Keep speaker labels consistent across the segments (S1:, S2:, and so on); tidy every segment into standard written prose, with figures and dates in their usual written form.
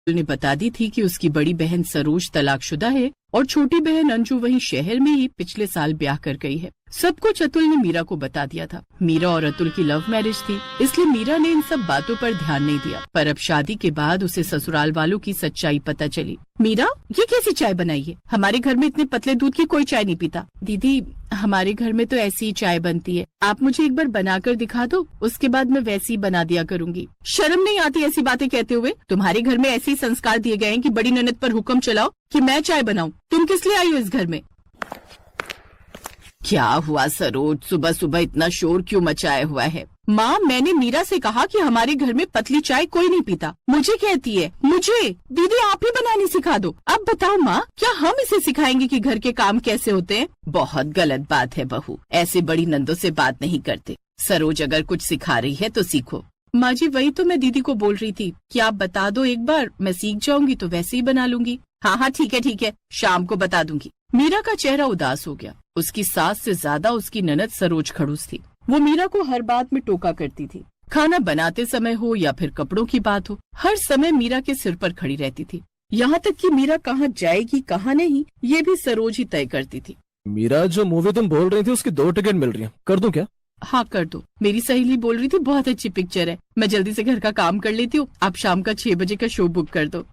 S1: ने बता दी थी कि उसकी बड़ी बहन सरोज तलाकशुदा है और छोटी बहन अंजू वहीं शहर में ही पिछले साल ब्याह कर गई है। सब कुछ अतुल ने मीरा को बता दिया था। मीरा और अतुल की लव मैरिज थी, इसलिए मीरा ने इन सब बातों पर ध्यान नहीं दिया। पर अब शादी के बाद उसे ससुराल वालों की सच्चाई पता चली। मीरा, ये कैसी चाय बनाई है? हमारे घर में इतने पतले दूध की कोई चाय नहीं पीता। दीदी, हमारे घर में तो ऐसी ही चाय बनती है, आप मुझे एक बार बनाकर दिखा दो, उसके बाद मैं वैसी ही बना दिया करूंगी। शर्म नहीं आती ऐसी बातें कहते हुए? तुम्हारे घर में ऐसे ही संस्कार दिए गए हैं कि बड़ी ननद पर हुक्म चलाओ कि मैं चाय बनाऊं। तुम किस लिए आई हो इस घर में? क्या हुआ सरोज, सुबह सुबह इतना शोर क्यों मचाया हुआ है? माँ, मैंने मीरा से कहा कि हमारे घर में पतली चाय कोई नहीं पीता। मुझे कहती है मुझे। दीदी, आप ही बनानी सिखा दो। अब बताओ माँ, क्या हम इसे सिखाएंगे कि घर के काम कैसे होते हैं? बहुत गलत बात है बहू, ऐसे बड़ी नंदों से बात नहीं करते। सरोज अगर कुछ सिखा रही है तो सीखो। माँ जी, वही तो मैं दीदी को बोल रही थी कि आप बता दो एक बार, मैं सीख जाऊंगी तो वैसे ही बना लूंगी। हाँ, ठीक है, शाम को बता दूंगी। मीरा का चेहरा उदास हो गया। उसकी सास से ज्यादा उसकी ननद सरोज खड़ूस थी। वो मीरा को हर बात में टोका करती थी। खाना बनाते समय हो या फिर कपड़ों की बात हो, हर समय मीरा के सिर पर खड़ी रहती थी। यहाँ तक कि मीरा कहाँ जाएगी कहाँ नहीं, ये भी सरोज ही तय करती थी।
S2: मीरा, जो मूवी तुम बोल रही थी उसकी 2 टिकट मिल रही है, कर दूं क्या?
S1: हाँ, कर दो। मेरी सहेली बोल रही थी बहुत अच्छी पिक्चर है। मैं जल्दी से घर का काम कर लेती हूँ, आप शाम का 6 बजे का शो बुक कर दो।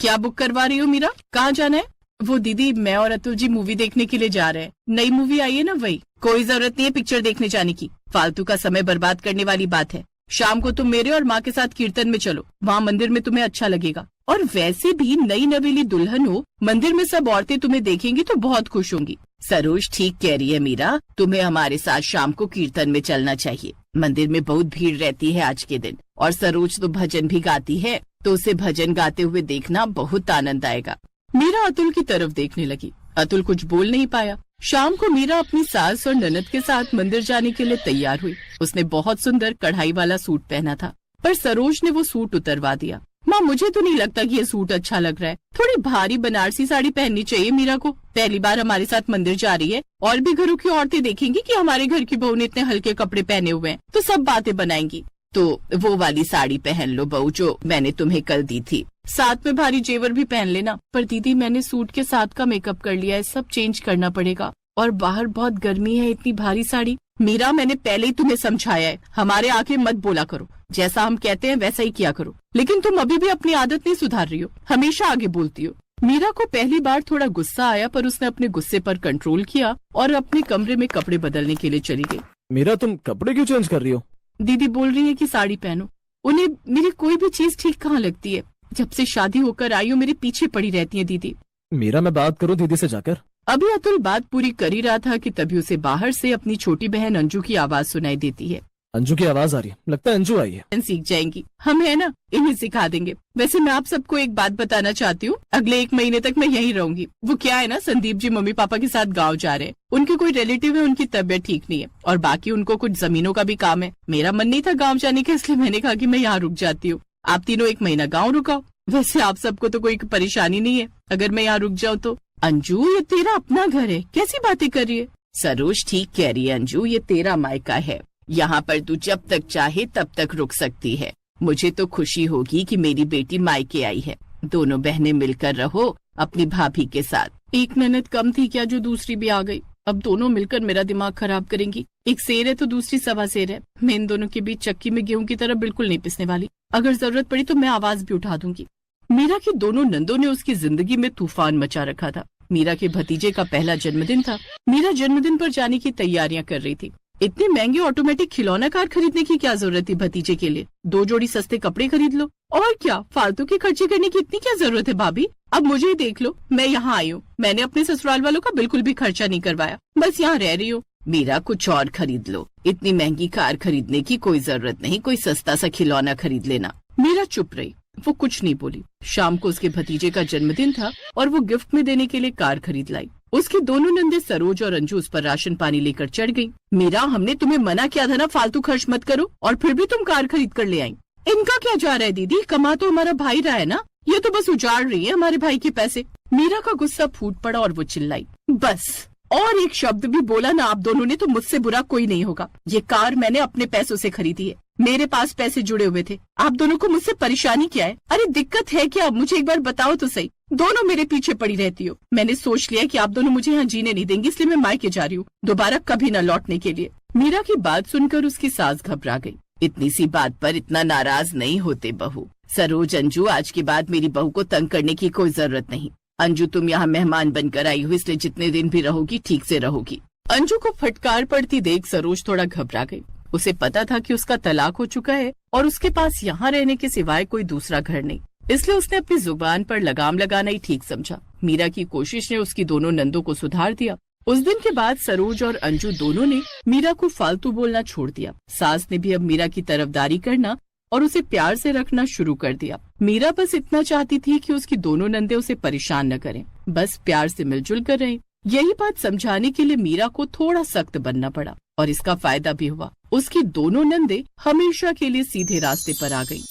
S1: क्या बुक करवा रही हो मीरा? कहाँ जाना है? वो दीदी, मैं और अतुल जी मूवी देखने के लिए जा रहे हैं। नई मूवी आई है ना, वही। कोई जरूरत नहीं है पिक्चर देखने जाने की, फालतू का समय बर्बाद करने वाली बात है। शाम को तुम मेरे और माँ के साथ कीर्तन में चलो, वहाँ मंदिर में तुम्हें अच्छा लगेगा। और वैसे भी नई नवेली दुल्हन हो, मंदिर में सब औरतें तुम्हें देखेंगी तो बहुत खुश होंगी। सरोज ठीक कह रही है मीरा, तुम्हें हमारे साथ शाम को कीर्तन में चलना चाहिए। मंदिर में बहुत भीड़ रहती है आज के दिन, और सरोज तो भजन भी गाती है, तो उसे भजन गाते हुए देखना बहुत आनंद आएगा। मीरा अतुल की तरफ देखने लगी। अतुल कुछ बोल नहीं पाया। शाम को मीरा अपनी सास और ननद के साथ मंदिर जाने के लिए तैयार हुई। उसने बहुत सुंदर कढ़ाई वाला सूट पहना था, पर सरोज ने वो सूट उतरवा दिया। माँ, मुझे तो नहीं लगता कि ये सूट अच्छा लग रहा है। थोड़ी भारी बनारसी साड़ी पहननी चाहिए मीरा को। पहली बार हमारे साथ मंदिर जा रही है, और भी घरों की औरतें देखेंगी कि हमारे घर की बहू ने इतने हल्के कपड़े पहने हुए हैं, तो सब बातें बनाएंगी। तो वो वाली साड़ी पहन लो बहू, जो मैंने तुम्हें कल दी थी। साथ में भारी जेवर भी पहन लेना। पर दीदी, मैंने सूट के साथ का मेकअप कर लिया है, सब चेंज करना पड़ेगा, और बाहर बहुत गर्मी है, इतनी भारी साड़ी। मीरा, मैंने पहले ही तुम्हें समझाया है, हमारे आगे मत बोला करो, जैसा हम कहते हैं वैसा ही किया करो। लेकिन तुम अभी भी अपनी आदत नहीं सुधार रही हो, हमेशा आगे बोलती हो। मीरा को पहली बार थोड़ा गुस्सा आया, पर उसने अपने गुस्से पर कंट्रोल किया और अपने कमरे में कपड़े बदलने के लिए चली गई।
S2: मीरा, तुम कपड़े क्यों चेंज कर रही हो?
S1: दीदी बोल रही है कि साड़ी पहनो। उन्हें मेरी कोई भी चीज ठीक कहाँ लगती है। जब से शादी होकर आई हूँ, मेरे पीछे पड़ी रहती है दीदी।
S2: मीरा, मैं बात करूँ दीदी से जाकर?
S1: अभी अतुल बात पूरी कर ही रहा था कि तभी उसे बाहर से अपनी छोटी बहन अंजू की आवाज सुनाई देती है।
S2: अंजू की आवाज आ रही है, लगता है अंजू आई है।
S1: सीख जाएंगी, हम है ना, इन्हें सिखा देंगे। वैसे मैं आप सबको एक बात बताना चाहती हूँ, अगले 1 महीने तक मैं यहीं रहूंगी। वो क्या है ना, संदीप जी मम्मी पापा के साथ गाँव जा रहे हैं। उनके कोई रिलेटिव है, उनकी तबीयत ठीक नहीं है, और बाकी उनको कुछ जमीनों का भी काम है। मेरा मन नहीं था गाँव जाने का, इसलिए मैंने कहा कि मैं यहाँ रुक जाती हूँ। आप तीनों 1 महीना गाँव रुकाओ। वैसे आप सबको तो कोई परेशानी नहीं है अगर मैं यहाँ रुक जाऊँ तो। अंजू, ये तेरा अपना घर है, कैसी बातें कर रही है? सरोज ठीक कह रही है अंजू, ये तेरा मायका है, यहाँ पर तू जब तक चाहे तब तक रुक सकती है। मुझे तो खुशी होगी कि मेरी बेटी मायके आई है। दोनों बहनें मिलकर रहो अपनी भाभी के साथ। एक ननद कम थी क्या जो दूसरी भी आ गई? अब दोनों मिलकर मेरा दिमाग खराब करेंगी। एक शेर है तो दूसरी सवा शेर है। मैं इन दोनों के बीच चक्की में गेहूं की तरह बिल्कुल नहीं पिसने वाली। अगर जरूरत पड़ी तो मैं आवाज भी उठा दूंगी। मीरा की दोनों नंदों ने उसकी जिंदगी में तूफान मचा रखा था। मीरा के भतीजे का पहला जन्मदिन था। मीरा जन्मदिन पर जाने की तैयारियां कर रही थी। इतने महंगे ऑटोमेटिक खिलौना कार खरीदने की क्या जरूरत थी भतीजे के लिए? 2 जोड़ी सस्ते कपड़े खरीद लो। और क्या फालतू के खर्चे करने की इतनी क्या जरूरत है भाभी? अब मुझे ही देख लो, मैं यहाँ आई हूँ। मैंने अपने ससुराल वालों का बिल्कुल भी खर्चा नहीं करवाया, बस यहाँ रह रही हूँ। मीरा, कुछ और खरीद लो। इतनी महंगी कार खरीदने की कोई जरूरत नहीं, कोई सस्ता सा खिलौना खरीद लेना। मीरा चुप रही, वो कुछ नहीं बोली। शाम को उसके भतीजे का जन्मदिन था और वो गिफ्ट में देने के लिए कार खरीद लाई। उसकी दोनों नंदे सरोज और अंजू उस पर राशन पानी लेकर चढ़ गई। मीरा, हमने तुम्हें मना किया था ना फालतू खर्च मत करो, और फिर भी तुम कार खरीद कर ले आई। इनका क्या जा रहा है दीदी, कमा तो हमारा भाई रहा है ना, ये तो बस उजाड़ रही है हमारे भाई के पैसे। मीरा का गुस्सा फूट पड़ा और वो चिल्लाई, बस और एक शब्द भी बोला ना आप दोनों ने तो मुझसे बुरा कोई नहीं होगा। ये कार मैंने अपने पैसों से खरीदी है। मेरे पास पैसे जुड़े हुए थे, आप दोनों को मुझसे परेशानी क्या है? अरे दिक्कत है क्या? मुझे एक बार बताओ तो सही। दोनों मेरे पीछे पड़ी रहती हो। मैंने सोच लिया कि आप दोनों मुझे यहाँ जीने नहीं देंगी, इसलिए मैं मायके जा रही हूँ, दोबारा कभी न लौटने के लिए। मीरा की बात सुनकर उसकी सास घबरा गई। इतनी सी बात पर इतना नाराज नहीं होते बहू। सरोज, अंजू, आज के बाद मेरी बहू को तंग करने की कोई जरूरत नहीं। अंजू, तुम यहाँ मेहमान बनकर आई हो, इसलिए जितने दिन भी रहोगी ठीक से रहोगी। अंजू को फटकार पड़ती देख सरोज थोड़ा घबरा गई। उसे पता था कि उसका तलाक हो चुका है और उसके पास यहाँ रहने के सिवाय कोई दूसरा घर नहीं, इसलिए उसने अपनी जुबान पर लगाम लगाना ही ठीक समझा। मीरा की कोशिश ने उसकी दोनों नंदों को सुधार दिया। उस दिन के बाद सरोज और अंजू दोनों ने मीरा को फालतू बोलना छोड़ दिया। सास ने भी अब मीरा की तरफदारी करना और उसे प्यार से रखना शुरू कर दिया। मीरा बस इतना चाहती थी कि उसकी दोनों नंदे उसे परेशान न करें, बस प्यार से मिलजुल कर रहें। यही बात समझाने के लिए मीरा को थोड़ा सख्त बनना पड़ा और इसका फायदा भी हुआ। उसकी दोनों नंदे हमेशा के लिए सीधे रास्ते पर आ गईं।